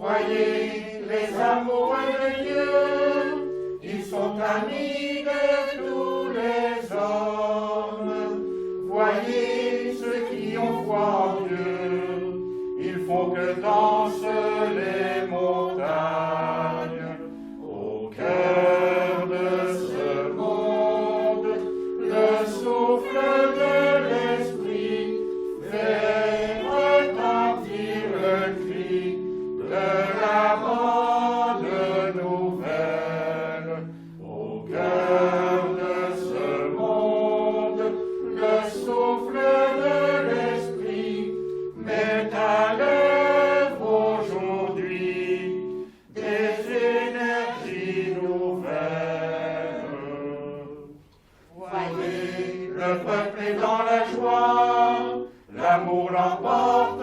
Voyez les amoureux de Dieu, ils sont amis de tous les hommes. Voyez ceux qui ont foi en Dieu, ils font que dansent les montagnes. Au cœur de ce monde, le souffle de l'esprit fait retentir le cri de la bonne nouvelle. Au cœur de ce monde, le souffle de l'esprit met à l'œuvre aujourd'hui des énergies nouvelles. Voyez, le peuple est dans la joie, l'amour l'emporte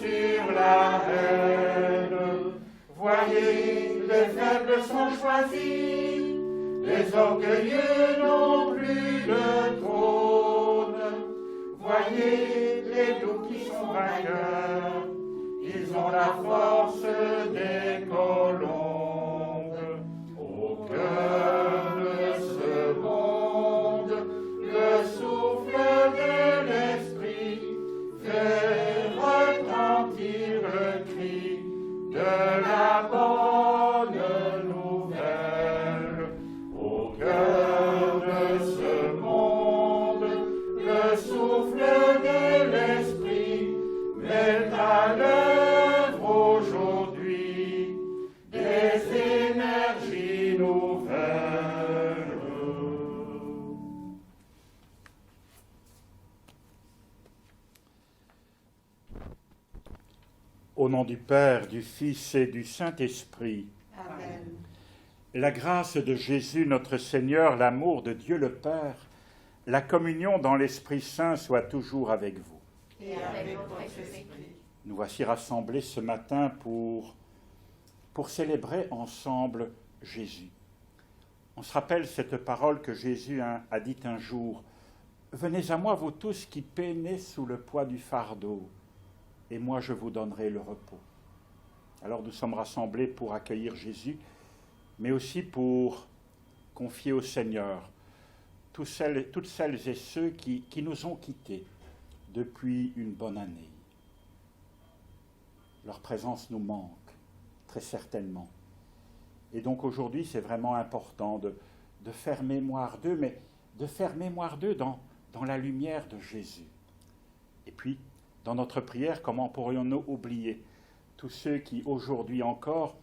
sur la haine. Voyez, les faibles sont choisis, les orgueilleux n'ont plus de trône. Voyez, les doux qui sont vainqueurs, ils ont la force des colombes. Au cœur de ce monde, le souffle de l'esprit fait retentir le cri de la bonne nouvelle. Au cœur de ce monde, le souffle de l'esprit met à l'œuvre aujourd'hui des énergies nouvelles. Au nom du Père, du Fils et du Saint-Esprit. Amen. La grâce de Jésus notre Seigneur, l'amour de Dieu le Père, la communion dans l'Esprit Saint soit toujours avec vous. Et avec votre esprit. Nous voici rassemblés ce matin pour célébrer ensemble Jésus. On se rappelle cette parole que Jésus a dite un jour. « Venez à moi, vous tous qui peinez sous le poids du fardeau, et moi je vous donnerai le repos. » Alors nous sommes rassemblés pour accueillir Jésus, mais aussi pour confier au Seigneur toutes celles et ceux qui nous ont quittés depuis une bonne année. Leur présence nous manque, très certainement. Et donc aujourd'hui, c'est vraiment important de faire mémoire d'eux, mais de faire mémoire d'eux dans la lumière de Jésus. Et puis, dans notre prière, comment pourrions-nous oublier tous ceux qui, aujourd'hui encore,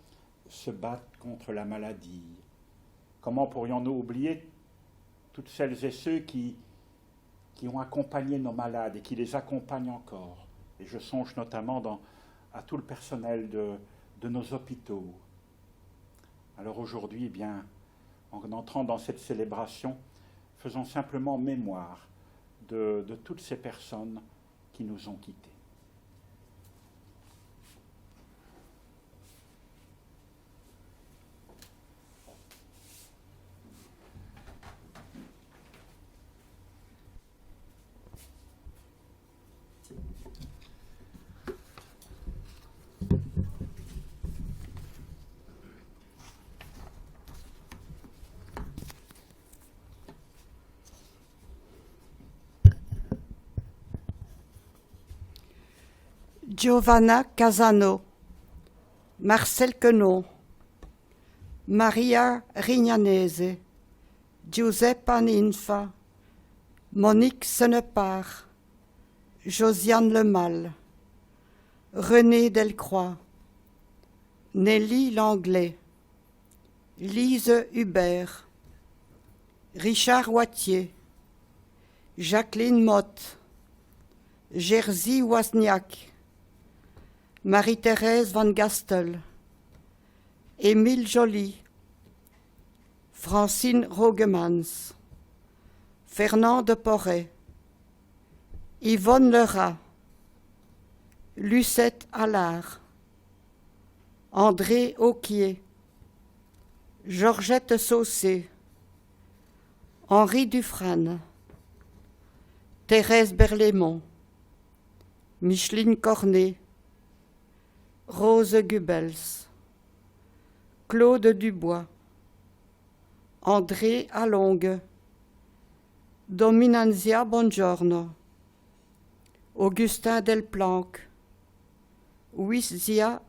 se battent contre la maladie? Comment pourrions-nous oublier toutes celles et ceux qui ont accompagné nos malades et qui les accompagnent encore? Et je songe notamment à tout le personnel de nos hôpitaux. Alors aujourd'hui, eh bien, en entrant dans cette célébration, faisons simplement mémoire de toutes ces personnes qui nous ont quittés. Giovanna Casano, Marcel Quenon, Maria Rignanese, Giuseppa Ninfa, Monique Sennepart, Josiane Lemal, René Delcroix, Nelly Langlais, Lise Hubert, Richard Wattier, Jacqueline Motte, Jerzy Wozniak, Marie-Thérèse Van Gastel, Émile Joly, Francine Rogemans, Fernand de Porret, Yvonne Lerat, Lucette Allard, André Auquier, Georgette Saucé, Henri Dufrane, Thérèse Berlaymont, Micheline Cornet, Rose Goebbels, Claude Dubois, André Alongue, Dominanzia Bongiorno, Augustin Delplanque, Wissia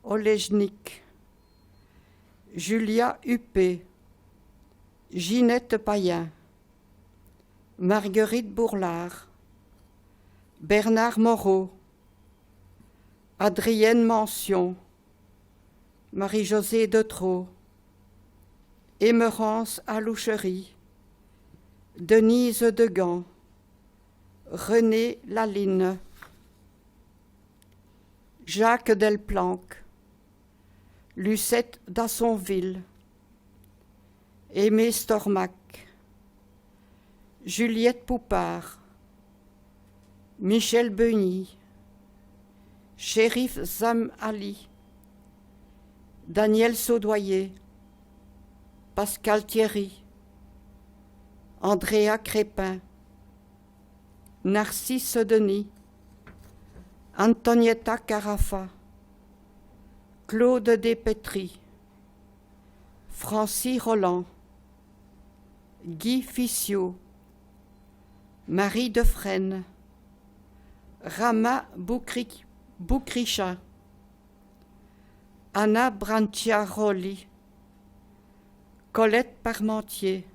Olejnik, Julia Huppé, Ginette Payen, Marguerite Bourlard, Bernard Moreau, Adrienne Mention, Marie-Josée Detraux, Émerance Aloucherie, Denise Degan, René Laline, Jacques Delplanque, Lucette d'Assonville, Aimé Stormac, Juliette Poupard, Michel Beugny, Chérif Zam Ali, Daniel Saudoyer, Pascal Thierry, Andrea Crépin, Narcisse Denis, Antonietta Carafa, Claude Despétry, Francis Roland, Guy Fissiot, Marie Defresne, Rama Boukricha, Anna Branciaroli, Colette Parmentier,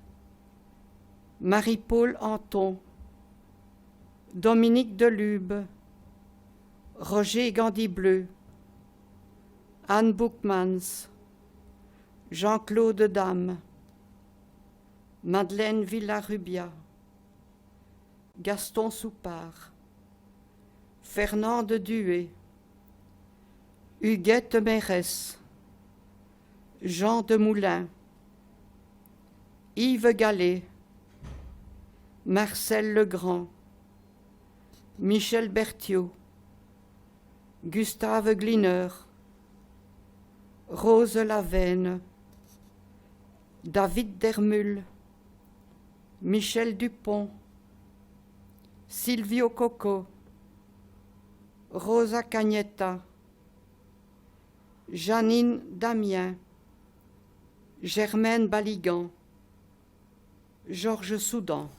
Marie-Paul Anton, Dominique Delube, Roger Gandy-Bleu, Anne Boukmans, Jean-Claude Dame, Madeleine Villarubia, Gaston Soupard, Fernande Duhé, Huguette Mérès, Jean Demoulin, Yves Gallet, Marcel Legrand, Michel Berthiaud, Gustave Gliner, Rose Lavenne, David Dermul, Michel Dupont, Silvio Coco, Rosa Cagnetta, Janine Damien, Germaine Baligan, Georges Soudan.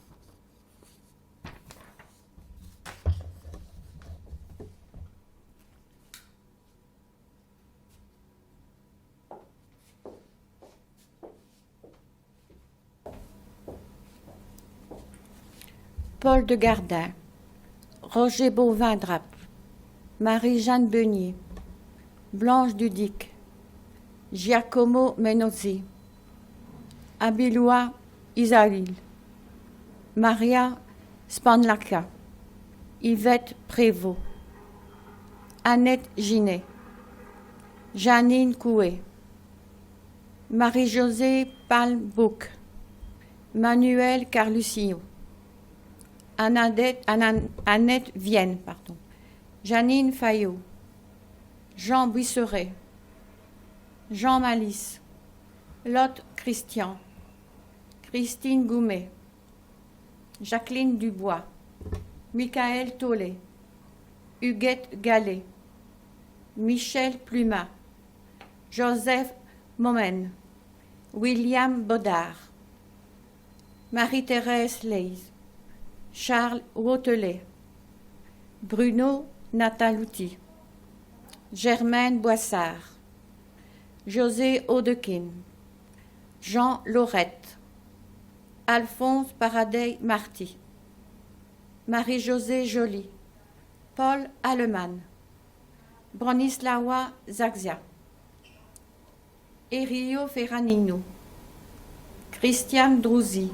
Paul de Gardin, Roger Beauvin-Drape, Marie-Jeanne Beugnier, Blanche Dudic, Giacomo Menozzi, Abiloua Isaïl, Maria Spanlaka, Yvette Prévost, Annette Ginet, Janine Coué, Marie-Josée Palmbouc, Manuel Carluccio, Annette Vienne, Janine Fayot, Jean Buisseret, Jean Malice, Lotte Christian, Christine Goumet, Jacqueline Dubois, Michael Tollet, Huguette Gallet, Michel Plumat, Joseph Momen, William Bodard, Marie-Thérèse Leys, Charles Rotelet, Bruno Natalouti, Germaine Boissard, José Audequin, Jean Laurette, Alphonse Paradey-Marty, Marie-Josée Joly, Paul Allemann, Bronislawa Zaxia, Erio Ferranino, Christiane Drouzy,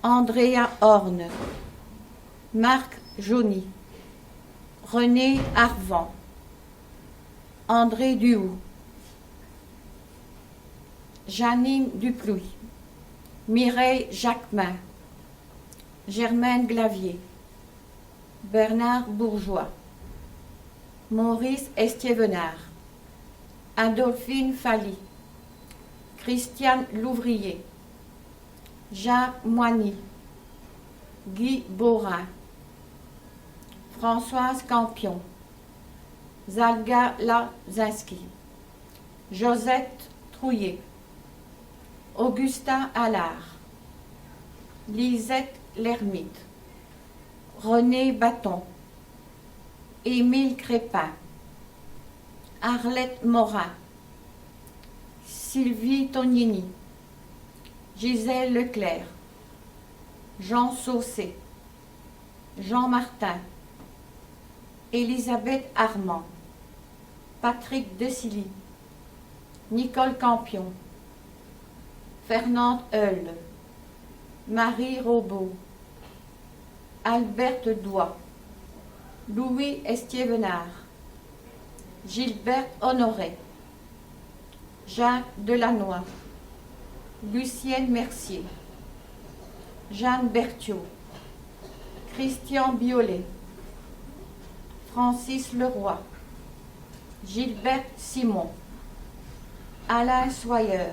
Andrea Horne, Marc Jauny, René Arvan, André Duhoux, Janine Duplouy, Mireille Jacquemin, Germaine Glavier, Bernard Bourgeois, Maurice Estiévenard, Adolphine Fally, Christiane Louvrier, Jacques Moigny, Guy Borin, Françoise Campion, Zalga Lazinski, Josette Trouillet, Augustin Allard, Lisette Lermite, René Bâton, Émile Crépin, Arlette Morin, Sylvie Tognini, Gisèle Leclerc, Jean Saucé, Jean Martin, Elisabeth Armand, Patrick Desilly, Nicole Campion, Fernande Heul, Marie Robot, Alberte Doigt, Louis Estievenard, Gilberte Honoré, Jacques Delannoy, Lucienne Mercier, Jeanne Berthiaud, Christian Biolay, Francis Leroy, Gilberte Simon, Alain Soyer,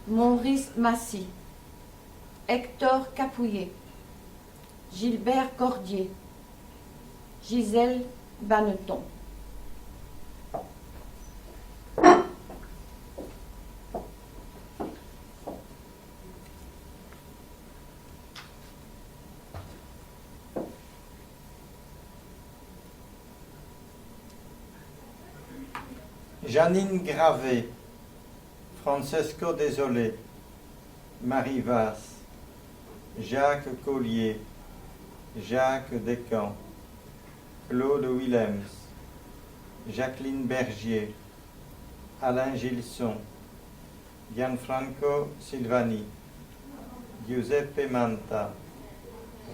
Maurice Massy, Hector Capouillet, Gilbert Cordier, Gisèle Banneton. Janine Gravé, Francesco Désolé, Marie Vasse, Jacques Collier, Jacques Descamps, Claude Willems, Jacqueline Bergier, Alain Gilson, Gianfranco Silvani, Giuseppe Manta,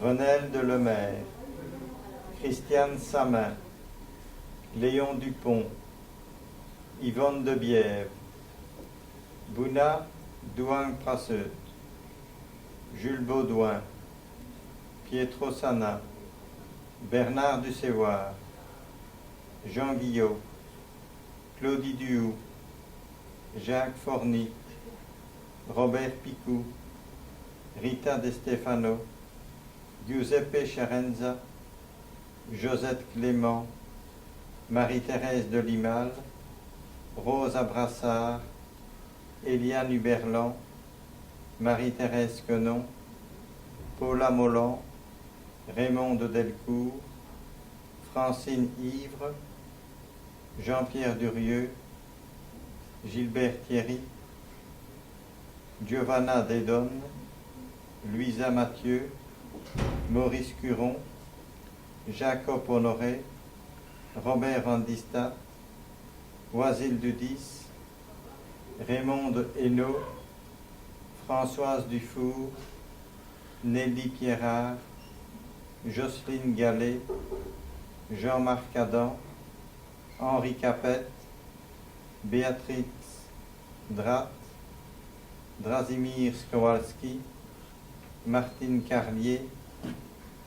Renelde Lemaire, Christiane Samin, Léon Dupont, Yvonne de Bièvre, Bouna Douang Praseut, Jules Baudouin, Pietro Sana, Bernard Dusévoire, Jean Guillot, Claudie Duhoux, Jacques Forny, Robert Picou, Rita De Stefano, Giuseppe Charenza, Josette Clément, Marie-Thérèse de Limal, Rosa Brassard, Eliane Huberland, Marie-Thérèse Quenon, Paula Molland, Raymond Delcourt, Francine Ivre, Jean-Pierre Durieux, Gilbert Thierry, Giovanna Dedon, Louisa Mathieu, Maurice Curon, Jacob Honoré, Robert Vandista, Oisille Dudis, Raymond Hainaut, Françoise Dufour, Nelly Pierrard, Jocelyne Gallet, Jean-Marc Adam, Henri Capette, Béatrix Drat, Drasimir Skowalski, Martine Carlier,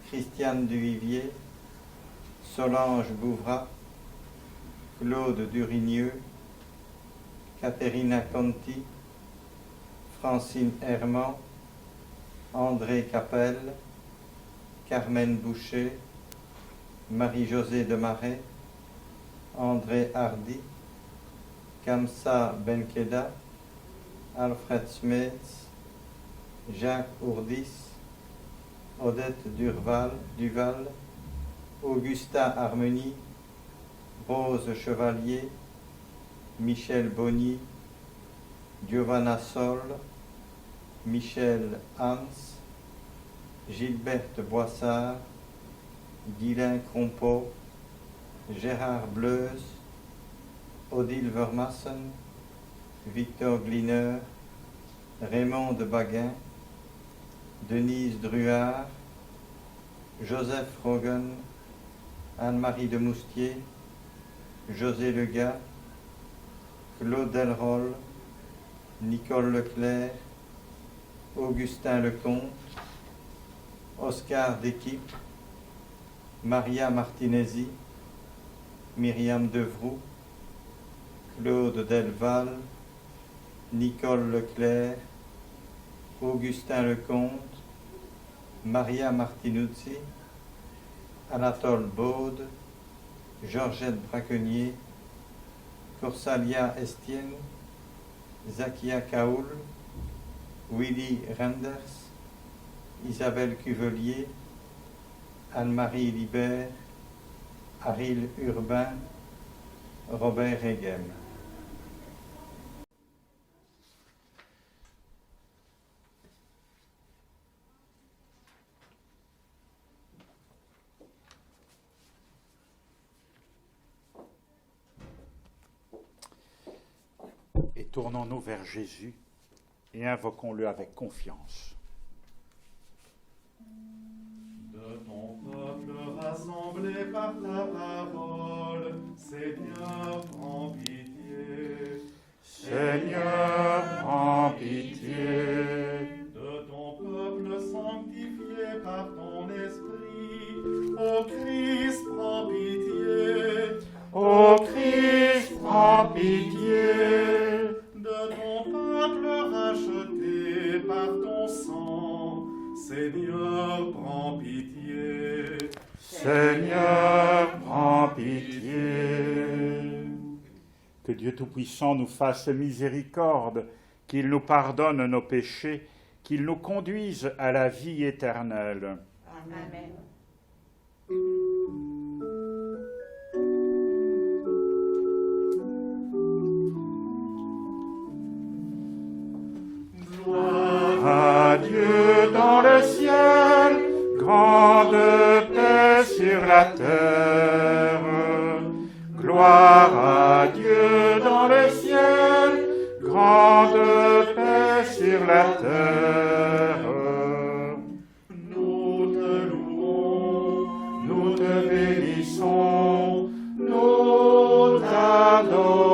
Christiane Duvivier, Solange Bouvrat, Claude Durigneux, Caterina Conti, Francine Herman, André Capel, Carmen Boucher, Marie-Josée Demarais, André Hardy, Kamsa Benkeda, Alfred Smets, Jacques Ourdis, Odette Duval, Augustin Harmony, Rose Chevalier, Michel Bonny, Giovanna Sol, Michel Hans, Gilberte Boissard, Guylain Crompeau, Gérard Bleuze, Odile Vermassen, Victor Gliner, Raymond de Baguin, Denise Druard, Joseph Rogan, Anne-Marie de Moustier, José Legat, Claude Delroll, Nicole Leclerc, Augustin Lecomte, Oscar D'équipe, Maria Martinesi, Myriam Devroux, Claude Delval, Nicole Leclerc, Augustin Lecomte, Maria Martinuzzi, Anatole Baude, Georgette Braquenier, Corsalia Estienne, Zakia Kaoul, Willy Renders, Isabelle Cuvelier, Anne-Marie Libert, Ariel Urbain, Robert Regem. Et tournons-nous vers Jésus et invoquons-le avec confiance. De ton peuple rassemblé par ta parole, Seigneur, prends pitié. Seigneur, prends pitié. De ton peuple sanctifié par ton esprit, ô Christ, prends pitié. Ô Christ, prends pitié. De ton peuple racheté par ton sang, Seigneur, prends pitié. Seigneur, prends pitié. Que Dieu Tout-Puissant nous fasse miséricorde, qu'il nous pardonne nos péchés, qu'il nous conduise à la vie éternelle. Amen. À Dieu dans le ciel, grande paix sur la terre. Gloire à Dieu dans le ciel, grande paix sur la terre. Nous te louons, Nous te bénissons, nous t'adorons,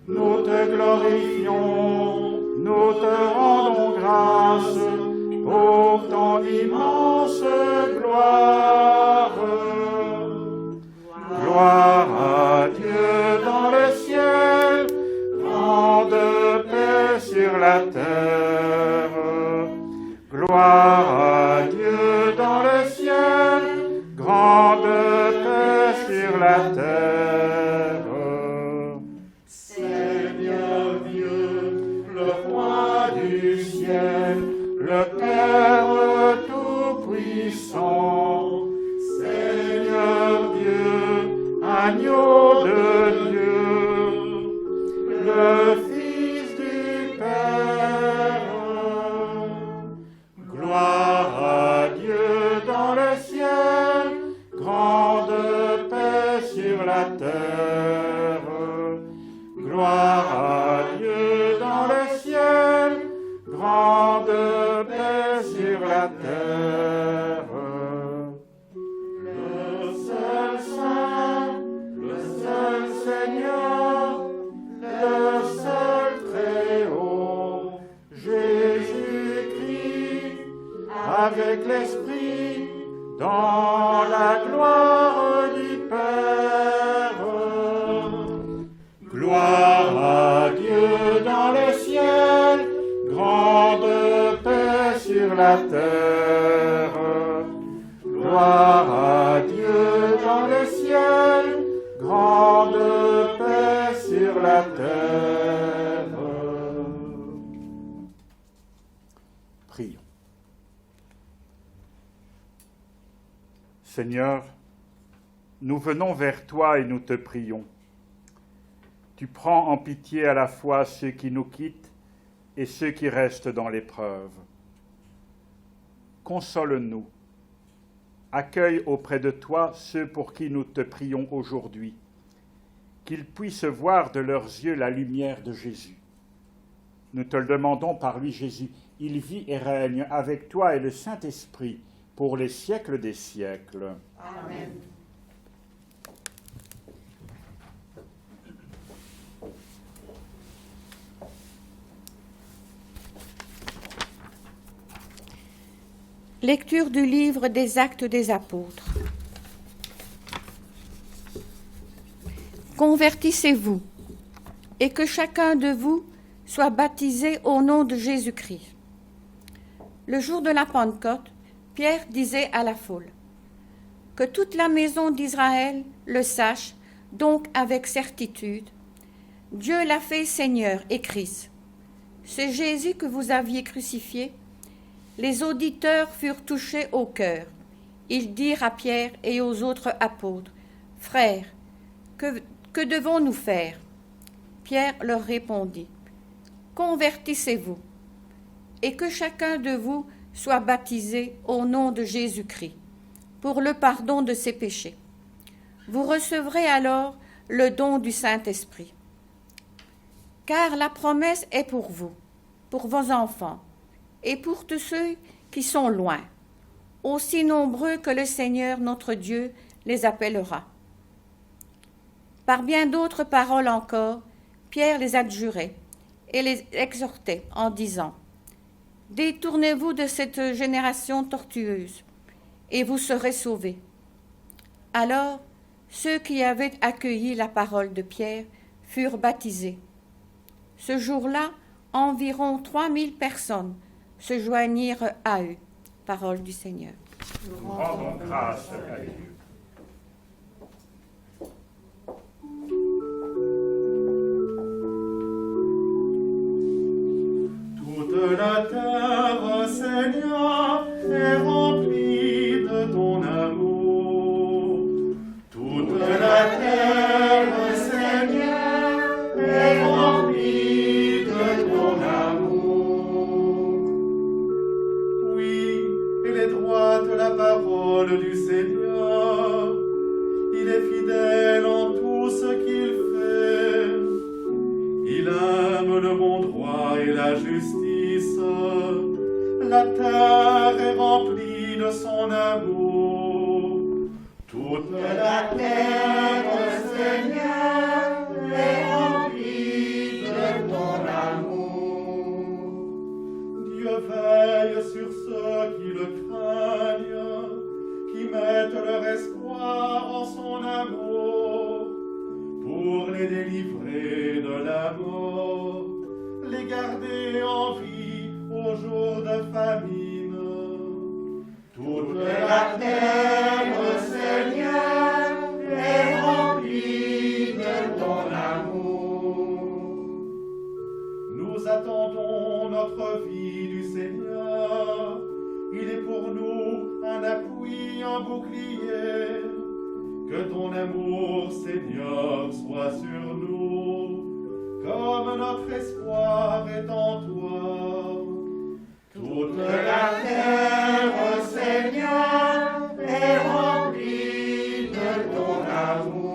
nous te glorifions, nous te rendons grâce pour ton immense gloire. Gloire à Dieu dans le ciel, grande paix sur la terre. Gloire à Dieu dans le ciel, grande paix sur la terre. Seigneur Dieu, Le roi du ciel, le Père Tout-Puissant, Seigneur Dieu, agneau de Dieu, le Fils du Père. Gloire à Dieu dans le ciel, grande paix sur la terre. Gloire à Dieu dans le ciel, grande paix sur la terre. Le seul Saint, le seul Seigneur, le seul Très-Haut, Jésus-Christ, avec l'Esprit, dans la gloire du Père. Gloire à Dieu dans le ciel, grande paix sur la terre. Gloire à Dieu dans le ciel, grande paix sur la terre. Prions. Seigneur, nous venons vers toi et nous te prions. Tu prends en pitié à la fois ceux qui nous quittent et ceux qui restent dans l'épreuve. Console-nous. Accueille auprès de toi ceux pour qui nous te prions aujourd'hui, qu'ils puissent voir de leurs yeux la lumière de Jésus. Nous te le demandons par lui, Jésus. Il vit et règne avec toi et le Saint-Esprit pour les siècles des siècles. Amen. Lecture du livre des Actes des Apôtres. Convertissez-vous, et que chacun de vous soit baptisé au nom de Jésus-Christ. Le jour de la Pentecôte, Pierre disait à la foule : que toute la maison d'Israël le sache donc avec certitude. Dieu l'a fait Seigneur et Christ. Ce Jésus que vous aviez crucifié. Les auditeurs furent touchés au cœur. Ils dirent à Pierre et aux autres apôtres, « Frères, que devons-nous faire ?» Pierre leur répondit, « Convertissez-vous, et que chacun de vous soit baptisé au nom de Jésus-Christ, pour le pardon de ses péchés. Vous recevrez alors le don du Saint-Esprit. Car la promesse est pour vous, pour vos enfants, et pour tous ceux qui sont loin, aussi nombreux que le Seigneur notre Dieu les appellera. » Par bien d'autres paroles encore, Pierre les adjurait et les exhortait en disant, « Détournez-vous de cette génération tortueuse, et vous serez sauvés. » Alors, ceux qui avaient accueilli la parole de Pierre furent baptisés. Ce jour-là, environ 3000 personnes se joignirent à eux. Parole du Seigneur. Nous rendons grâce à Dieu. Toute la terre, Seigneur, est remplie de ton amour. Toute la terre, Seigneur, est remplie de ton amour. Oui, elle est droite la parole du Seigneur. Il est fidèle en tout ce qu'il fait. Il aime le bon droit et la justice. La terre est remplie de son amour. Toute la terre, Seigneur, est remplie de ton amour. Dieu veille sur ceux qui le craignent, qui mettent leur espoir en son amour, pour les délivrer de la mort, les garder en vie au jour de famine. Toute la terre, Seigneur, est remplie de ton amour. Nous attendons notre vie du Seigneur. Il est pour nous un appui, un bouclier. Que ton amour, Seigneur, soit sur nous, comme notre espoir est en toi. Toute la terre, Seigneur, est remplie de ton amour.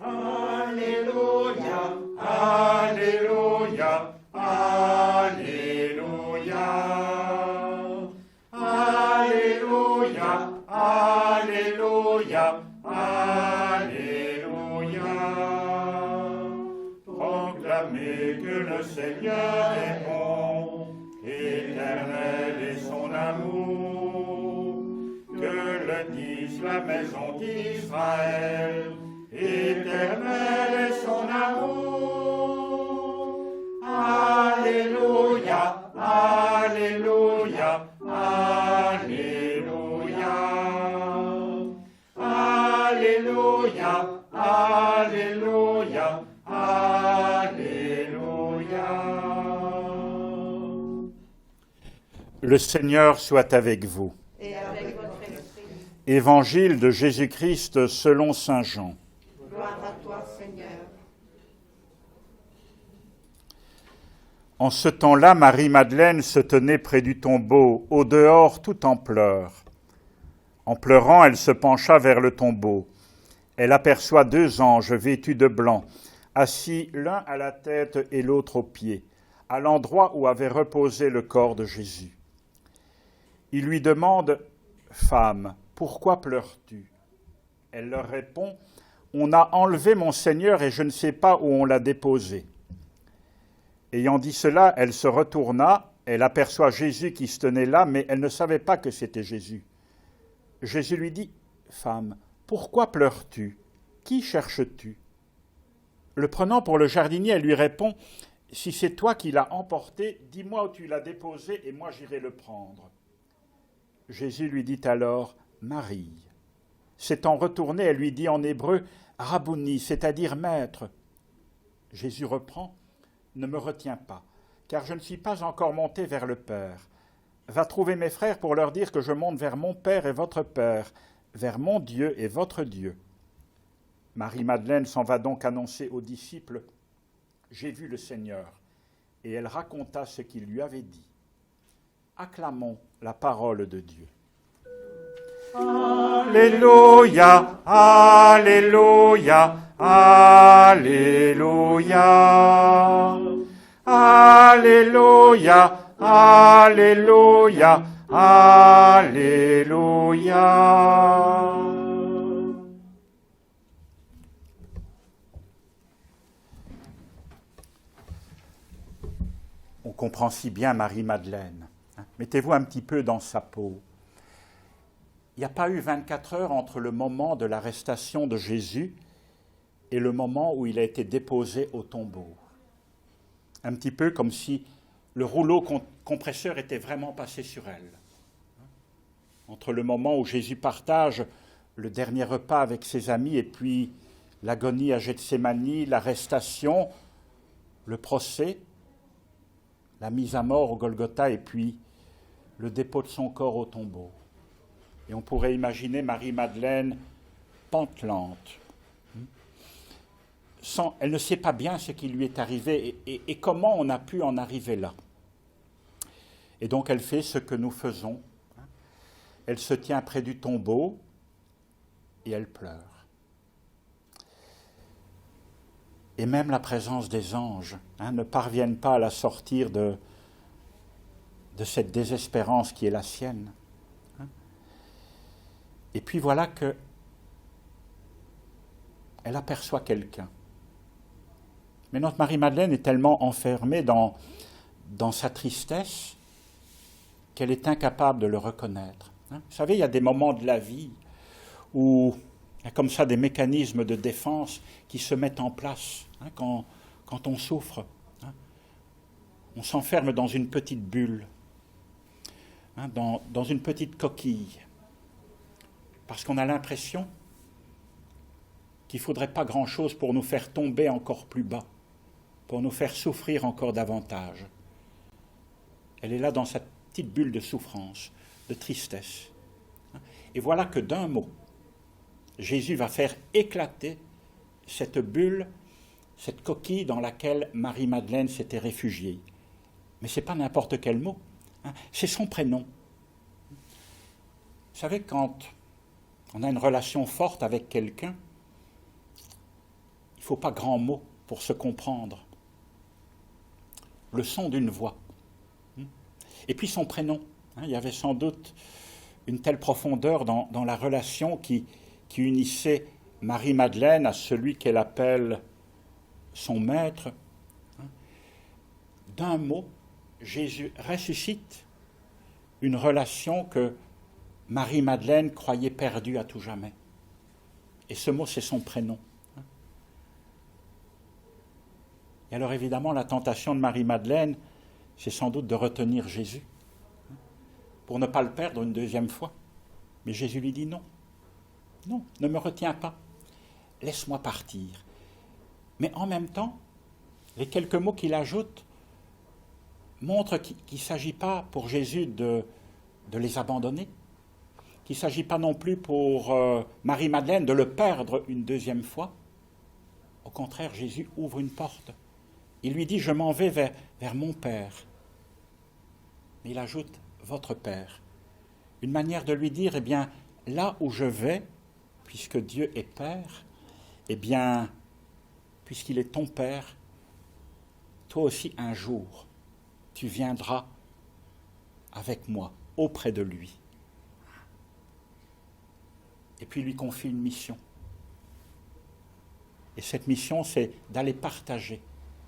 Alléluia, Alléluia, Alléluia. Alléluia, Alléluia, Alléluia. Proclamez que le Seigneur est bon, éternel est son amour. Que le dise la maison d'Israël, éternel est son amour. Alléluia, Alléluia, Alléluia. Alléluia, Alléluia, Alléluia. Le Seigneur soit avec vous. Et avec votre esprit. Évangile de Jésus-Christ selon saint Jean. Gloire à toi, Seigneur. En ce temps-là, Marie-Madeleine se tenait près du tombeau, au dehors, tout en pleurs. En pleurant, elle se pencha vers le tombeau. Elle aperçoit 2 anges vêtus de blanc, assis l'un à la tête et l'autre aux pieds, à l'endroit où avait reposé le corps de Jésus. Ils lui demandent « Femme, pourquoi pleures-tu » Elle leur répond « On a enlevé mon Seigneur et je ne sais pas où on l'a déposé. » Ayant dit cela, elle se retourna, elle aperçoit Jésus qui se tenait là, mais elle ne savait pas que c'était Jésus. Jésus lui dit « Femme, pourquoi pleures-tu » Qui cherches-tu » Le prenant pour le jardinier, elle lui répond, « Si c'est toi qui l'as emporté, dis-moi où tu l'as déposé et moi j'irai le prendre. » Jésus lui dit alors, « Marie. » S'étant retournée, elle lui dit en hébreu, « Rabouni », c'est-à-dire « maître ». Jésus reprend, « Ne me retiens pas, car je ne suis pas encore monté vers le Père. Va trouver mes frères pour leur dire que je monte vers mon Père et votre Père, vers mon Dieu et votre Dieu. » Marie-Madeleine s'en va donc annoncer aux disciples, « J'ai vu le Seigneur. » Et elle raconta ce qu'il lui avait dit. Acclamons la parole de Dieu. Alléluia, Alléluia, Alléluia. Alléluia, Alléluia, Alléluia. On comprend si bien Marie-Madeleine. Mettez-vous un petit peu dans sa peau. Il n'y a pas eu 24 heures entre le moment de l'arrestation de Jésus et le moment où il a été déposé au tombeau. Un petit peu comme si le rouleau compresseur était vraiment passé sur elle. Entre le moment où Jésus partage le dernier repas avec ses amis et puis l'agonie à Gethsémani, l'arrestation, le procès, la mise à mort au Golgotha et puis le dépôt de son corps au tombeau. Et on pourrait imaginer Marie-Madeleine pantelante. Elle ne sait pas bien ce qui lui est arrivé et comment on a pu en arriver là. Et donc elle fait ce que nous faisons. Elle se tient près du tombeau et elle pleure. Et même la présence des anges ne parviennent pas à la sortir de cette désespérance qui est la sienne. Et puis voilà que elle aperçoit quelqu'un. Mais notre Marie-Madeleine est tellement enfermée dans sa tristesse qu'elle est incapable de le reconnaître. Vous savez, il y a des moments de la vie où il y a comme ça des mécanismes de défense qui se mettent en place quand on souffre. On s'enferme dans une petite bulle, dans une petite coquille, parce qu'on a l'impression qu'il ne faudrait pas grand-chose pour nous faire tomber encore plus bas, pour nous faire souffrir encore davantage. Elle est là dans sa petite bulle de souffrance, de tristesse. Et voilà que d'un mot, Jésus va faire éclater cette bulle, cette coquille dans laquelle Marie-Madeleine s'était réfugiée. Mais ce n'est pas n'importe quel mot, c'est son prénom. Vous savez, quand on a une relation forte avec quelqu'un, il ne faut pas grand mot pour se comprendre. Le son d'une voix. Et puis son prénom. Il y avait sans doute une telle profondeur dans la relation qui unissait Marie-Madeleine à celui qu'elle appelle son maître. D'un mot, Jésus ressuscite une relation que Marie-Madeleine croyait perdue à tout jamais. Et ce mot, c'est son prénom. Et alors évidemment, la tentation de Marie-Madeleine, c'est sans doute de retenir Jésus, pour ne pas le perdre une deuxième fois. Mais Jésus lui dit non. Non, ne me retiens pas. Laisse-moi partir. Mais en même temps, les quelques mots qu'il ajoute montrent qu'il ne s'agit pas pour Jésus de les abandonner, qu'il ne s'agit pas non plus pour Marie-Madeleine de le perdre une deuxième fois. Au contraire, Jésus ouvre une porte. Il lui dit, je m'en vais vers mon Père. Mais il ajoute, votre Père. Une manière de lui dire, eh bien, là où je vais, puisque Dieu est Père, eh bien, puisqu'il est ton Père, toi aussi un jour, tu viendras avec moi, auprès de lui. Et puis il lui confie une mission. Et cette mission, c'est d'aller partager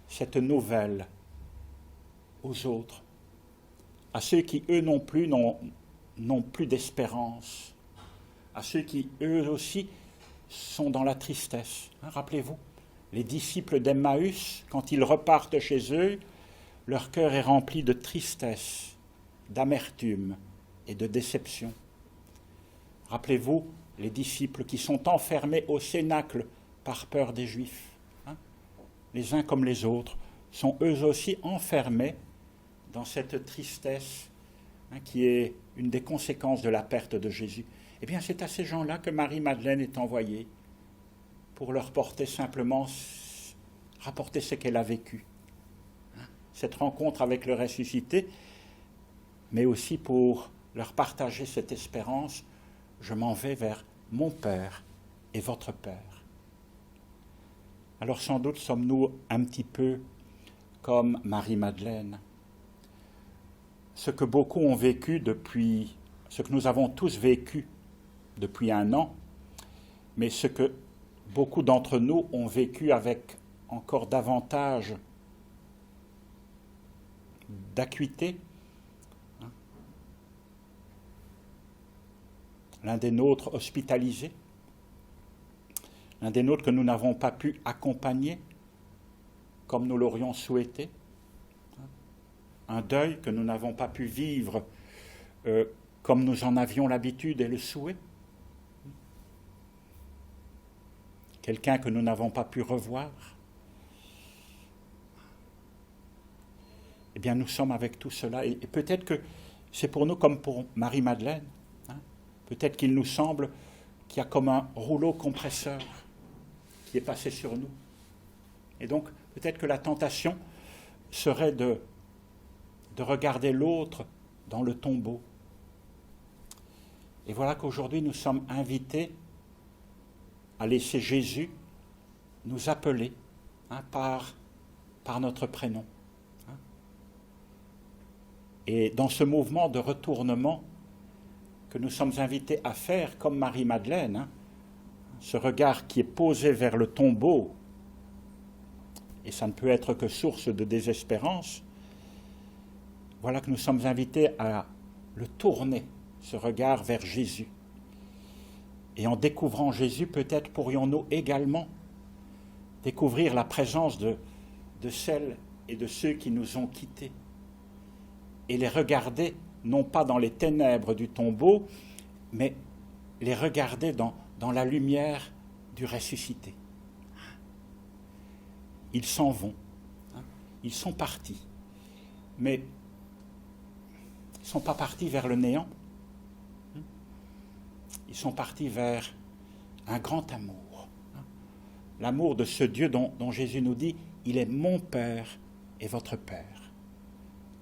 cette nouvelle aux autres, à ceux qui, eux non plus, n'ont plus d'espérance, à ceux qui, eux aussi, sont dans la tristesse. Rappelez-vous, les disciples d'Emmaüs, quand ils repartent chez eux, leur cœur est rempli de tristesse, d'amertume et de déception. Rappelez-vous les disciples qui sont enfermés au cénacle par peur des Juifs. Les uns comme les autres sont eux aussi enfermés dans cette tristesse qui est une des conséquences de la perte de Jésus. Eh bien, c'est à ces gens-là que Marie-Madeleine est envoyée pour leur porter simplement, rapporter ce qu'elle a vécu. Cette rencontre avec le ressuscité, mais aussi pour leur partager cette espérance. Je m'en vais vers mon Père et votre Père. Alors sans doute sommes-nous un petit peu comme Marie-Madeleine. Ce que beaucoup ont vécu depuis, ce que nous avons tous vécu depuis 1 an, mais ce que beaucoup d'entre nous ont vécu avec encore davantage d'acuité. L'un des nôtres hospitalisé, l'un des nôtres que nous n'avons pas pu accompagner comme nous l'aurions souhaité, un deuil que nous n'avons pas pu vivre comme nous en avions l'habitude et le souhait, quelqu'un que nous n'avons pas pu revoir. Eh bien, nous sommes avec tout cela, et peut-être que c'est pour nous comme pour Marie-Madeleine. Peut-être qu'il nous semble qu'il y a comme un rouleau compresseur qui est passé sur nous. Et donc, peut-être que la tentation serait de regarder l'autre dans le tombeau. Et voilà qu'aujourd'hui, nous sommes invités à laisser Jésus nous appeler par notre prénom. Et dans ce mouvement de retournement que nous sommes invités à faire comme Marie-Madeleine, ce regard qui est posé vers le tombeau, et ça ne peut être que source de désespérance, voilà que nous sommes invités à le tourner, ce regard vers Jésus. Et en découvrant Jésus, peut-être pourrions-nous également découvrir la présence de celles et de ceux qui nous ont quittés, et les regarder non pas dans les ténèbres du tombeau, mais les regarder dans la lumière du ressuscité. Ils s'en vont, ils sont partis, mais ils ne sont pas partis vers le néant, ils sont partis vers un grand amour, l'amour de ce Dieu dont Jésus nous dit « Il est mon Père et votre Père ».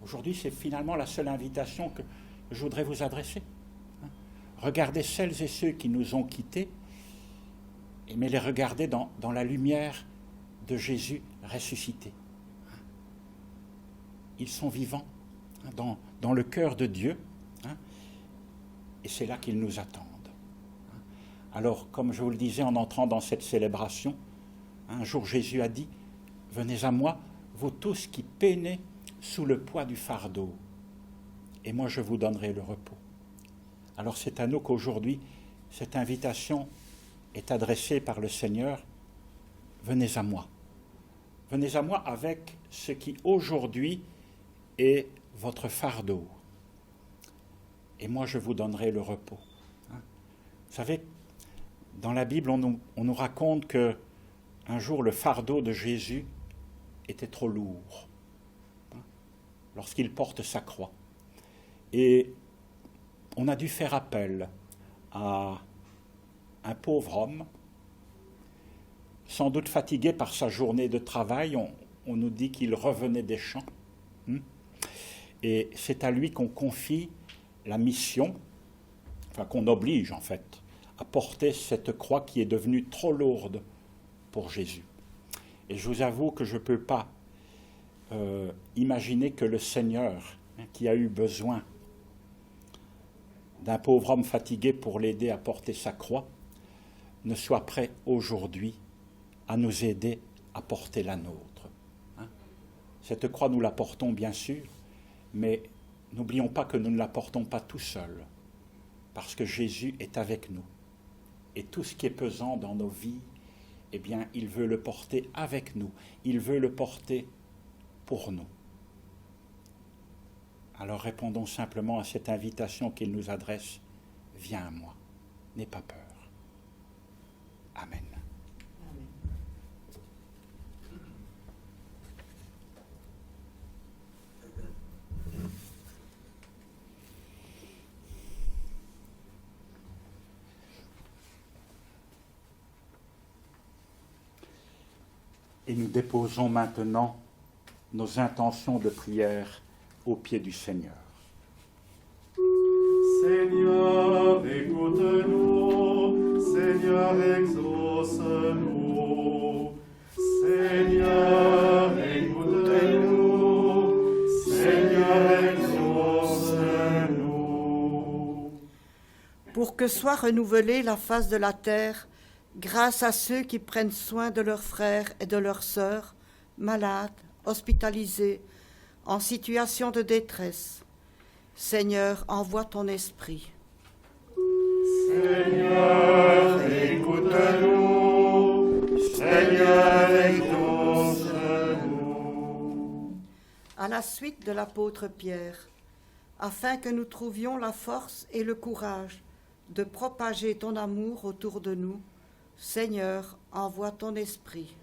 Aujourd'hui, c'est finalement la seule invitation que je voudrais vous adresser. Regardez celles et ceux qui nous ont quittés, mais les regarder dans la lumière de Jésus ressuscité. Ils sont vivants dans le cœur de Dieu, et c'est là qu'ils nous attendent. Alors, comme je vous le disais en entrant dans cette célébration, un jour Jésus a dit « Venez à moi, vous tous qui peinez sous le poids du fardeau, et moi je vous donnerai le repos. » Alors c'est à nous qu'aujourd'hui, cette invitation est adressée par le Seigneur. Venez à moi. Venez à moi avec ce qui aujourd'hui est votre fardeau. Et moi je vous donnerai le repos. Vous savez, dans la Bible, on nous raconte qu'un jour le fardeau de Jésus était trop lourd lorsqu'il porte sa croix. Et on a dû faire appel à un pauvre homme, sans doute fatigué par sa journée de travail. On nous dit qu'il revenait des champs. Et c'est à lui qu'on confie la mission, enfin qu'on oblige en fait, à porter cette croix qui est devenue trop lourde pour Jésus. Et je vous avoue que je ne peux pas imaginer que le Seigneur, qui a eu besoin d'un pauvre homme fatigué pour l'aider à porter sa croix, ne soit prêt aujourd'hui à nous aider à porter la nôtre. Cette croix, nous la portons bien sûr, mais n'oublions pas que nous ne la portons pas tout seuls, parce que Jésus est avec nous. Et tout ce qui est pesant dans nos vies, eh bien, il veut le porter avec nous. Il veut le porter pour nous. Alors répondons simplement à cette invitation qu'il nous adresse. Viens à moi, n'aie pas peur. Amen. Et nous déposons maintenant nos intentions de prière aux pieds du Seigneur. Seigneur, écoute-nous. Seigneur, exauce-nous. Seigneur, écoute-nous. Seigneur, exauce-nous. Pour que soit renouvelée la face de la terre, grâce à ceux qui prennent soin de leurs frères et de leurs sœurs, malades, hospitalisés, en situation de détresse. Seigneur, envoie ton esprit. Seigneur, écoute-nous. Seigneur, exauce-nous. À la suite de l'apôtre Pierre, afin que nous trouvions la force et le courage de propager ton amour autour de nous, Seigneur, envoie ton esprit.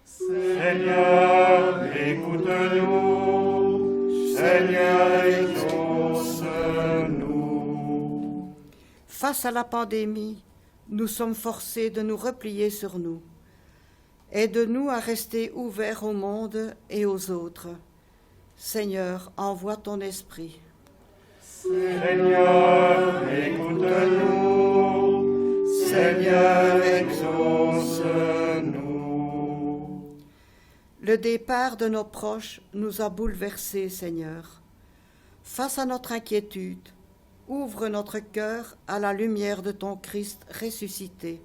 Seigneur, écoute-nous. Seigneur, exauce-nous. Face à la pandémie, nous sommes forcés de nous replier sur nous. Aide-nous à rester ouverts au monde et aux autres. Seigneur, envoie ton esprit. Seigneur, écoute-nous. Seigneur, exauce-nous. Le départ de nos proches nous a bouleversés, Seigneur. Face à notre inquiétude, ouvre notre cœur à la lumière de ton Christ ressuscité.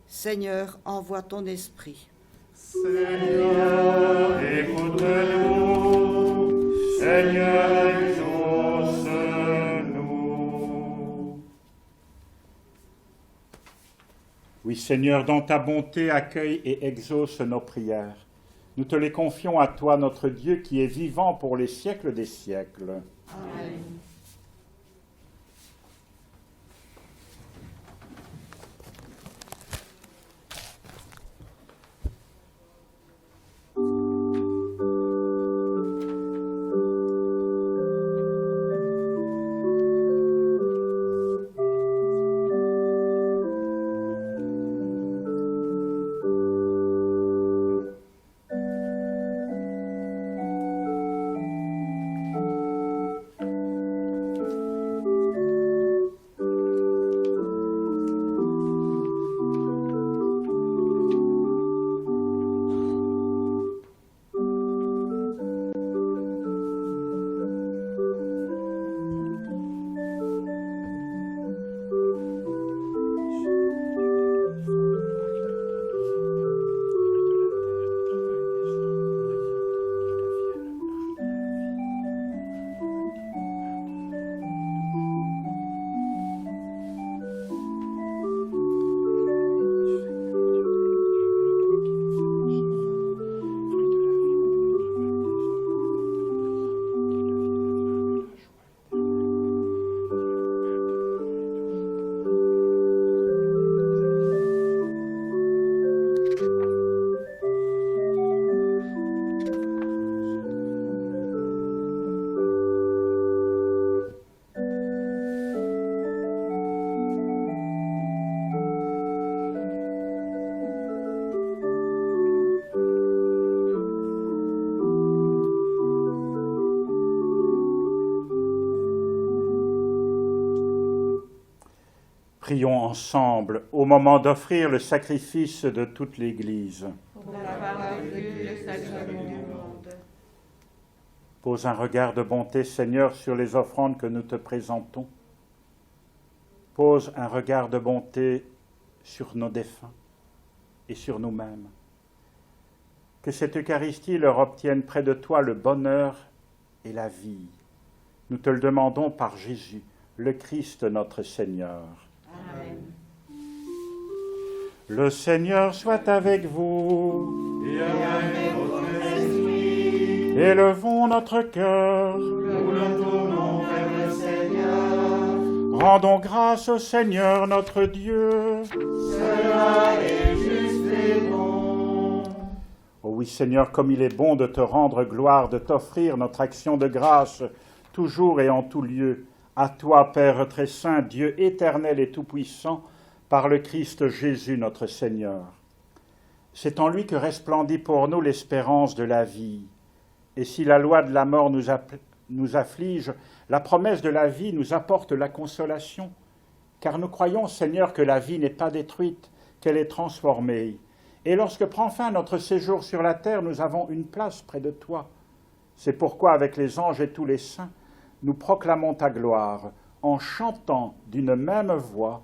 Seigneur, envoie ton esprit. Seigneur, écoute-nous. Seigneur, exauce-nous. Oui, Seigneur, dans ta bonté, accueille et exauce nos prières. Nous te les confions à toi, notre Dieu, qui est vivant pour les siècles des siècles. Amen. Prions ensemble au moment d'offrir le sacrifice de toute l'Église. Pour la parole de Dieu, le salut du monde. Pose un regard de bonté, Seigneur, sur les offrandes que nous te présentons. Pose un regard de bonté sur nos défunts et sur nous-mêmes. Que cette Eucharistie leur obtienne près de toi le bonheur et la vie. Nous te le demandons par Jésus, le Christ notre Seigneur. Amen. Le Seigneur soit avec vous. Et avec votre esprit, Élevons notre cœur. Nous le tournons vers le Seigneur. Rendons grâce au Seigneur notre Dieu. Cela est juste et bon. Oh oui, Seigneur, comme il est bon de te rendre gloire, de t'offrir notre action de grâce, toujours et en tout lieu. À toi, Père très saint, Dieu éternel et tout-puissant, par le Christ Jésus notre Seigneur. C'est en lui que resplendit pour nous l'espérance de la vie. Et si la loi de la mort nous afflige, la promesse de la vie nous apporte la consolation. Car nous croyons, Seigneur, que la vie n'est pas détruite, qu'elle est transformée. Et lorsque prend fin notre séjour sur la terre, nous avons une place près de toi. C'est pourquoi, avec les anges et tous les saints, nous proclamons ta gloire en chantant d'une même voix.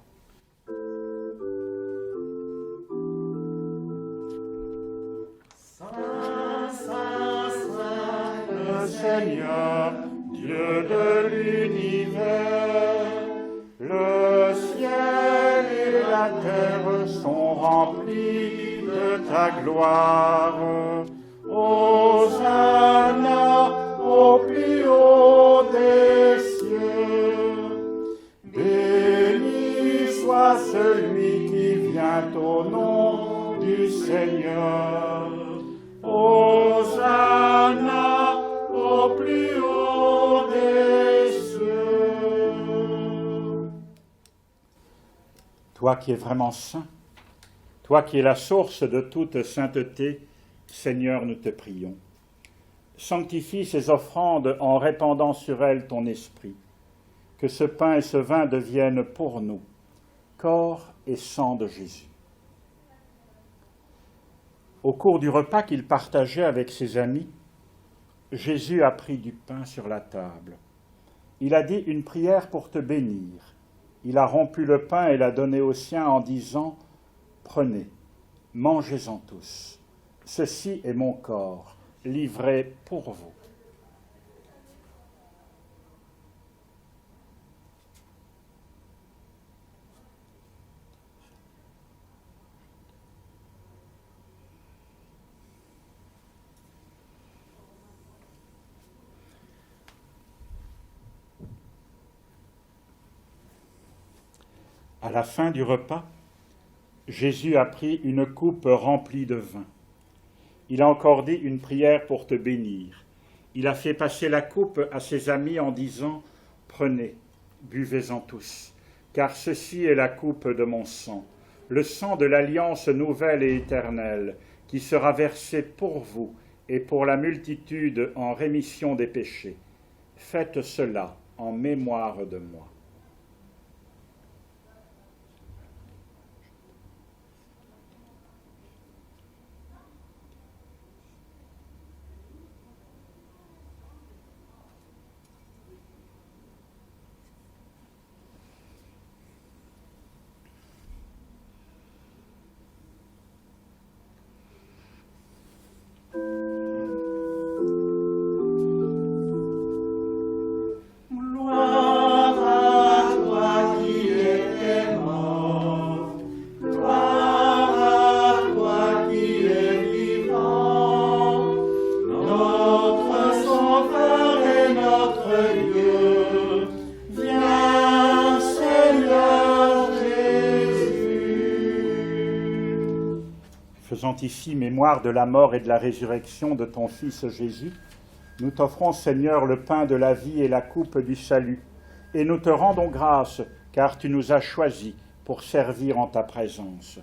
Saint, Saint, Saint, Le Seigneur, Dieu de l'univers, le ciel et la terre sont remplis de ta gloire. Hosanna au plus haut des cieux. Béni soit celui qui vient au nom du Seigneur. Hosanna au plus haut des cieux. Toi qui es vraiment saint, toi qui es la source de toute sainteté, Seigneur, nous te prions. Sanctifie ces offrandes en répandant sur elles ton esprit. Que ce pain et ce vin deviennent pour nous corps et sang de Jésus. Au cours du repas qu'il partageait avec ses amis, Jésus a pris du pain sur la table. Il a dit une prière pour te bénir. Il a rompu le pain et l'a donné aux siens en disant « Prenez, mangez-en tous. Ceci est mon corps, livré pour vous. » À la fin du repas, Jésus a pris une coupe remplie de vin. Il a encore dit une prière pour te bénir. Il a fait passer la coupe à ses amis en disant « Prenez, buvez-en tous, car ceci est la coupe de mon sang, le sang de l'alliance nouvelle et éternelle, qui sera versé pour vous et pour la multitude en rémission des péchés. Faites cela en mémoire de moi. » Faisant ici mémoire de la mort et de la résurrection de ton Fils Jésus, nous t'offrons, Seigneur, le pain de la vie et la coupe du salut, et nous te rendons grâce, car tu nous as choisis pour servir en ta présence.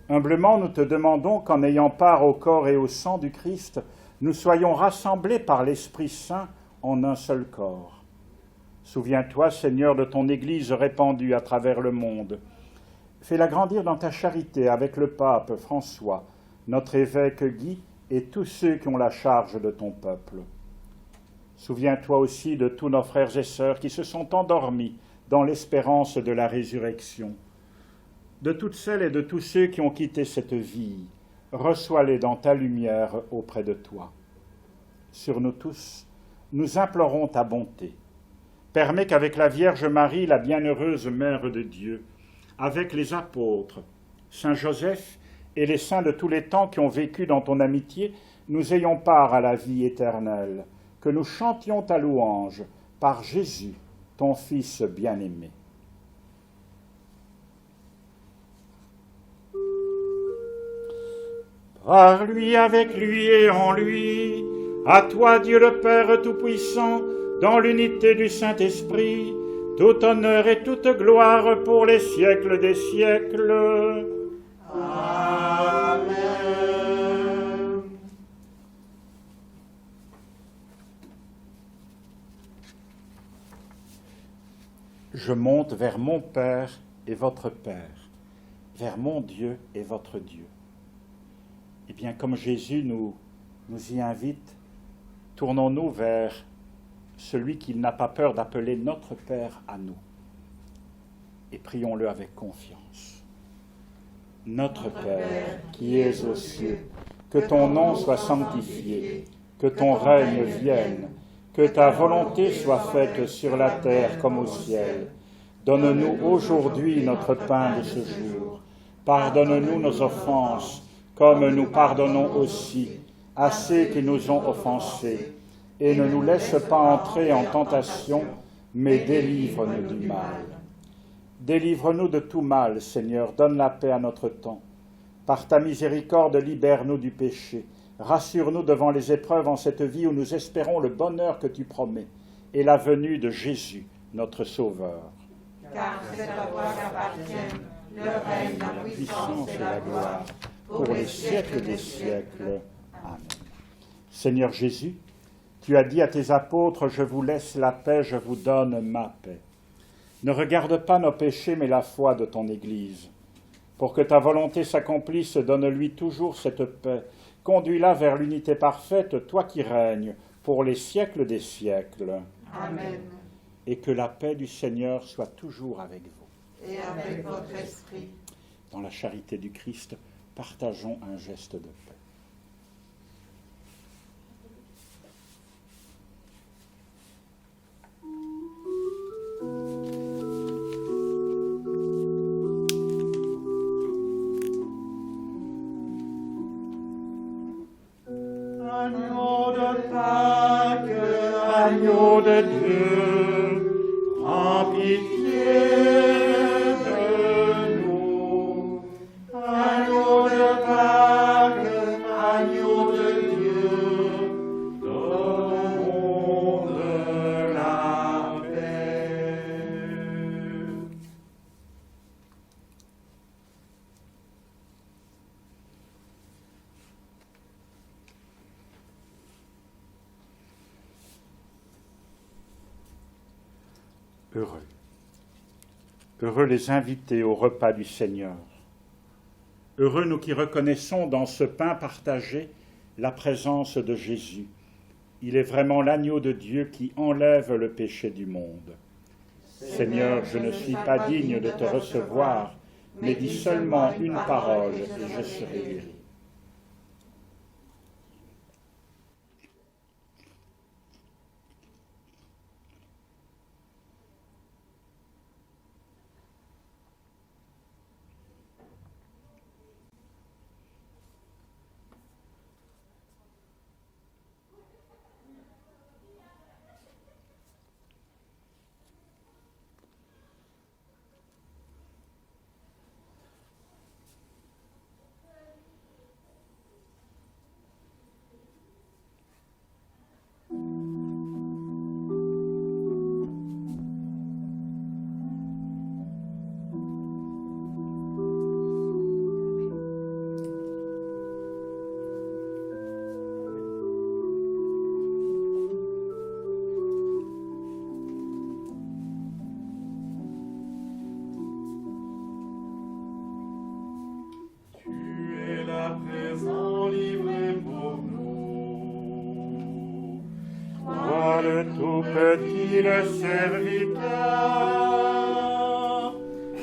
Humblement, nous te demandons qu'en ayant part au corps et au sang du Christ, nous soyons rassemblés par l'Esprit Saint en un seul corps. Souviens-toi, Seigneur, de ton Église répandue à travers le monde. Fais-la grandir dans ta charité avec le pape François, notre évêque Guy et tous ceux qui ont la charge de ton peuple. Souviens-toi aussi de tous nos frères et sœurs qui se sont endormis dans l'espérance de la résurrection. De toutes celles et de tous ceux qui ont quitté cette vie, reçois-les dans ta lumière auprès de toi. Sur nous tous, nous implorons ta bonté. Permets qu'avec la Vierge Marie, la bienheureuse Mère de Dieu, avec les apôtres, Saint Joseph et les saints de tous les temps qui ont vécu dans ton amitié, nous ayons part à la vie éternelle, que nous chantions ta louange par Jésus, ton Fils bien-aimé. Par lui, avec lui et en lui, à toi Dieu le Père Tout-Puissant, dans l'unité du Saint-Esprit, tout honneur et toute gloire pour les siècles des siècles. Amen. Je monte vers mon Père et votre Père, vers mon Dieu et votre Dieu. Eh bien, comme Jésus nous y invite, tournons-nous vers celui qu'il n'a pas peur d'appeler notre Père à nous. Et prions-le avec confiance. Notre Père, qui es aux cieux, que ton nom soit sanctifié, que ton règne vienne, que ta volonté soit faite sur la terre comme au ciel. Donne-nous aujourd'hui notre pain de ce jour. Pardonne-nous nos offenses, comme nous pardonnons aussi à ceux qui nous ont offensés. Et ne nous laisse pas entrer en tentation, mais délivre-nous du mal. Délivre-nous de tout mal, Seigneur, donne la paix à notre temps. Par ta miséricorde, libère-nous du péché. Rassure-nous devant les épreuves en cette vie où nous espérons le bonheur que tu promets et la venue de Jésus, notre Sauveur. Car c'est à toi qu'appartiennent le règne, la puissance et la gloire, pour les siècles des siècles. Amen. Seigneur Jésus, tu as dit à tes apôtres, « Je vous laisse la paix, je vous donne ma paix. » Ne regarde pas nos péchés, mais la foi de ton Église. Pour que ta volonté s'accomplisse, donne-lui toujours cette paix. Conduis-la vers l'unité parfaite, toi qui règnes, pour les siècles des siècles. Amen. Et que la paix du Seigneur soit toujours avec vous. Et avec votre esprit. Dans la charité du Christ, partageons un geste de paix. Agneau de Pâques, agneau de Dieu, prends pitié de nous. Agneau de Pâques, agneau de Dieu, donne au monde la paix. Heureux. Heureux les invités au repas du Seigneur. Heureux nous qui reconnaissons dans ce pain partagé la présence de Jésus. Il est vraiment l'agneau de Dieu qui enlève le péché du monde. Seigneur, je ne suis pas digne de te recevoir, mais dis seulement une parole et je serai guéri. Tout petit le serviteur,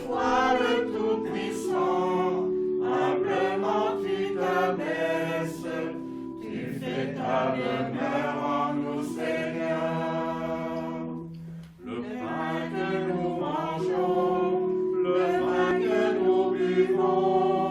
Toi le Tout-Puissant, humblement tu t'abaisses, tu fais ta demeure en nous, Seigneur. Le pain que nous mangeons, le vin que nous buvons,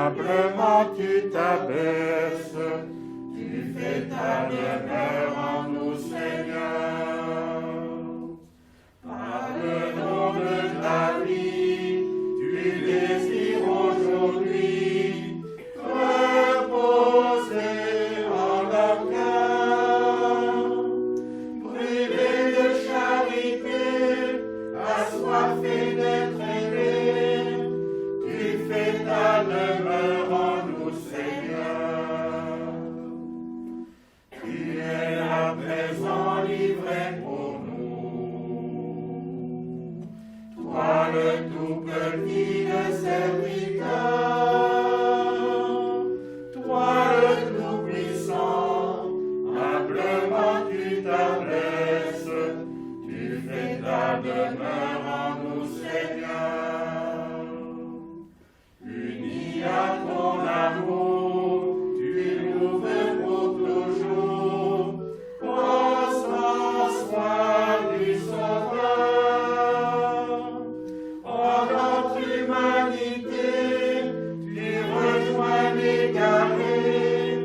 humblement tu t'abaisses, tu fais ta demeure en nous, Seigneur. Par le nom de ta vie, tu désires aujourd'hui reposer en leur cœur, brûler de charité, assoiffé d'être aimé, tu fais ta demeure en nous, Seigneur. Tu es à présent livré pour nous, toi le tout petit de serviteur, toi le tout puissant, humblement tu t'abaisses, tu fais ta demeure en nous, Seigneur. Unis à ton amour, tu nous veux pour toujours, ô soir du Sauveur. En notre humanité, tu rejoins l'égaré,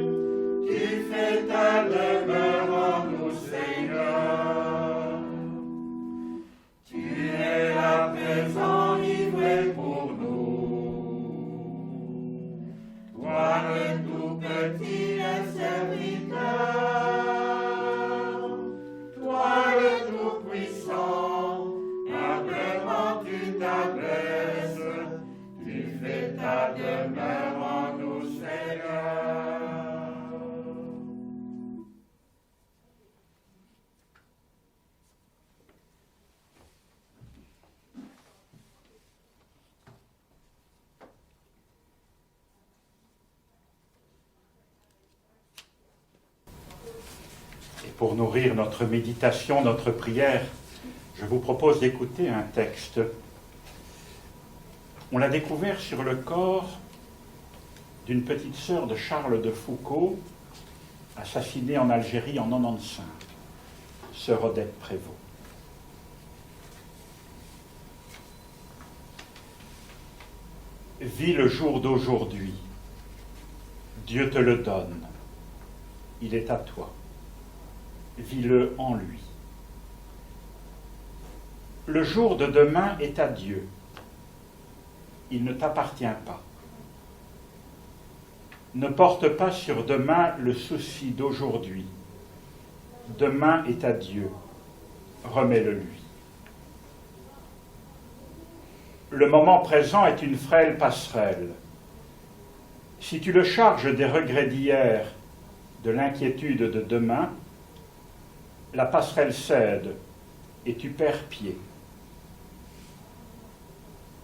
tu fais ta demeure en nous, Seigneur. Tu es à présent livré pour nous, toi le tout petit serviteur, toi le tout puissant, humblement tu t'abaisses, tu fais ta demeure en nous, Seigneur. Et pour nourrir notre méditation, notre prière, je vous propose d'écouter un texte. On l'a découvert sur le corps d'une petite sœur de Charles de Foucault, assassinée en Algérie en 1995, sœur Odette Prévost. Vis le jour d'aujourd'hui, Dieu te le donne, il est à toi, vis-le en lui. Le jour de demain est à Dieu, il ne t'appartient pas. Ne porte pas sur demain le souci d'aujourd'hui. Demain est à Dieu, remets-le lui. Le moment présent est une frêle passerelle. Si tu le charges des regrets d'hier, de l'inquiétude de demain, la passerelle cède et tu perds pied.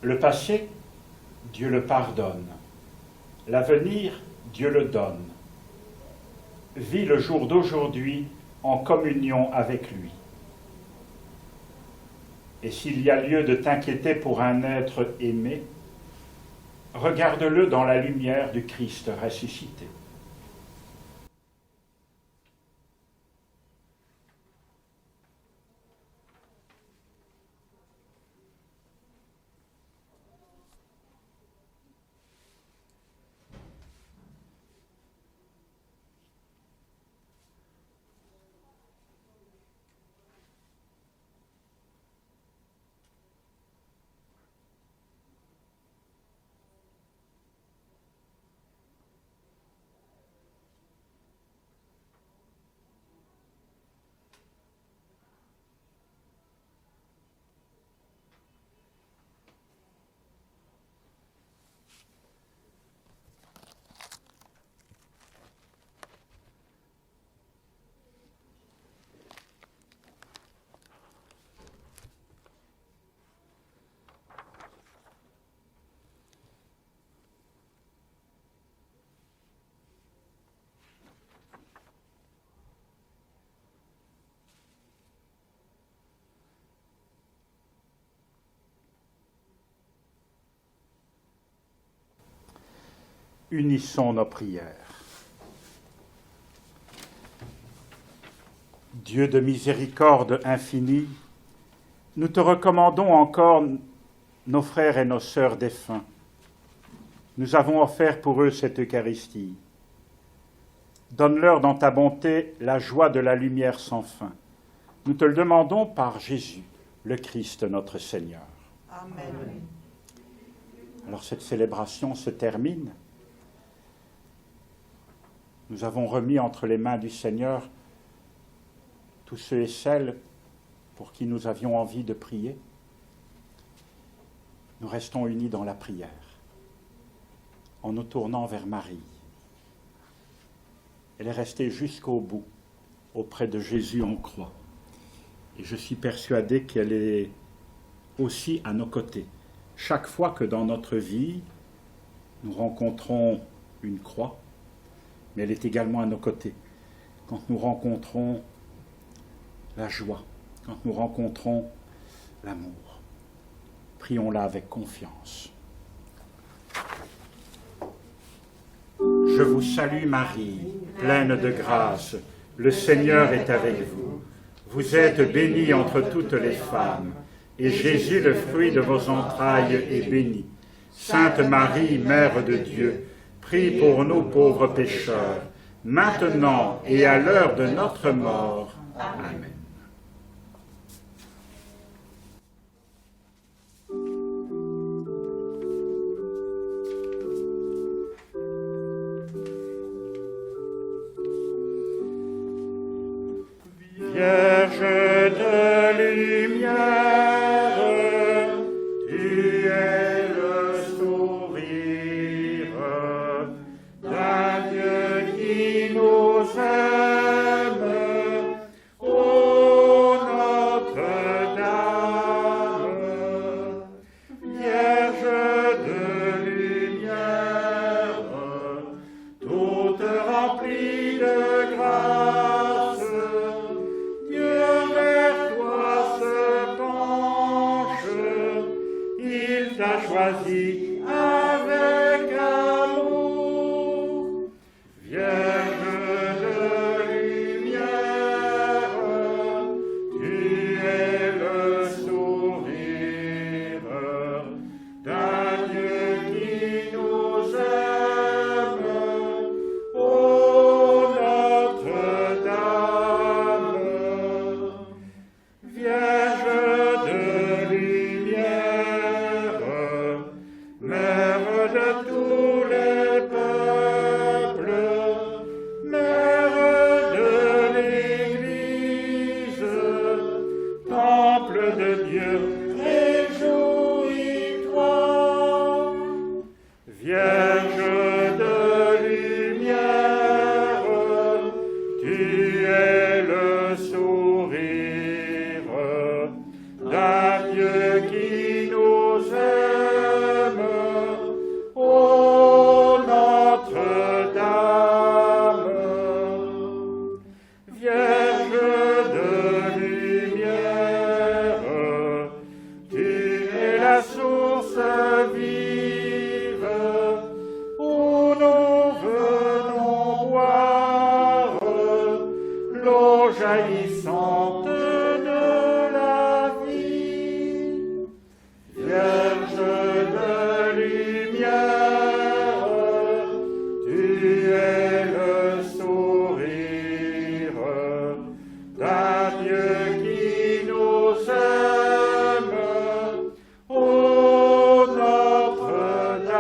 Le passé, Dieu le pardonne. L'avenir, Dieu le donne. Vis le jour d'aujourd'hui en communion avec lui. Et s'il y a lieu de t'inquiéter pour un être aimé, regarde-le dans la lumière du Christ ressuscité. Unissons nos prières. Dieu de miséricorde infinie, nous te recommandons encore nos frères et nos sœurs défunts. nous avons offert pour eux cette Eucharistie. Donne-leur dans ta bonté la joie de la lumière sans fin. Nous te le demandons par Jésus, le Christ notre Seigneur. Amen. Alors cette célébration se termine. Nous avons remis entre les mains du Seigneur tous ceux et celles pour qui nous avions envie de prier. Nous restons unis dans la prière, en nous tournant vers Marie. Elle est restée jusqu'au bout, auprès de Jésus en croix. Et je suis persuadé qu'elle est aussi à nos côtés. Chaque fois que dans notre vie, nous rencontrons une croix, mais elle est également à nos côtés. Quand nous rencontrons la joie, quand nous rencontrons l'amour, prions-la avec confiance. Je vous salue Marie, pleine de grâce, le Seigneur est avec vous. Vous êtes bénie entre toutes les femmes, et Jésus, le fruit de vos entrailles, est béni. Sainte Marie, Mère de Dieu, prie pour nous pauvres pécheurs, maintenant et à l'heure de notre mort. Amen. Vierge de lumière, tu es le sourire d'un Dieu qui nous aime, ô Notre-Dame. Vierge de lumière, toute remplie de grâce, choisi avec amour. Vierge de lumière, tu es le sourire d'un Dieu qui nous aime, ô Notre-Dame. Vierge de lumière, Mère de tous les peuples, Mère de l'Église, Temple de Dieu, réjouis-toi. Vierge de lumière, tu es le sourire d'un Dieu qui nous aime, ô Notre-Dame. Vierge de lumière, tu es la source vive où nous venons boire l'eau jaillissante de la vie. Vierge de lumière, tu es le sourire d'un Dieu qui nous aime, ô Notre-Dame.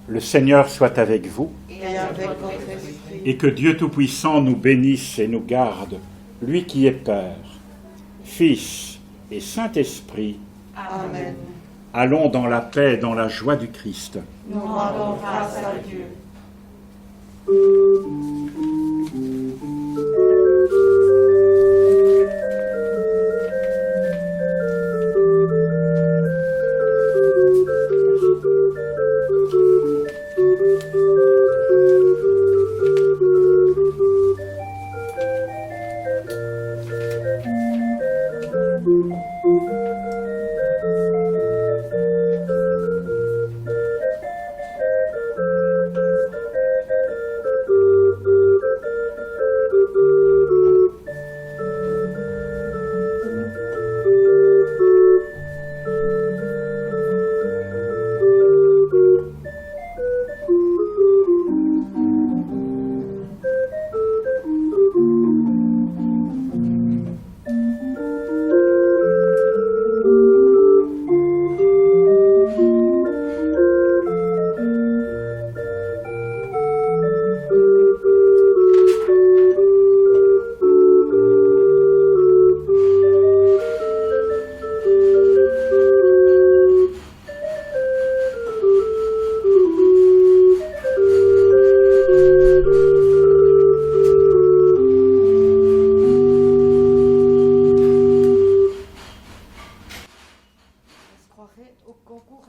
Le Seigneur soit avec vous, Et avec votre esprit. et que Dieu Tout-Puissant nous bénisse et nous garde, lui qui est Père, Fils et Saint-Esprit. Amen. Allons dans la paix et dans la joie du Christ. Nous rendons grâce à Dieu.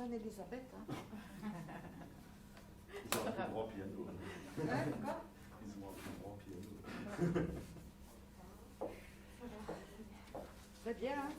Anne-Elisabeth. Hein. Ils ont un plus grand piano. Hein, quoi? Ils ont un plus grand piano. C'est bien, hein.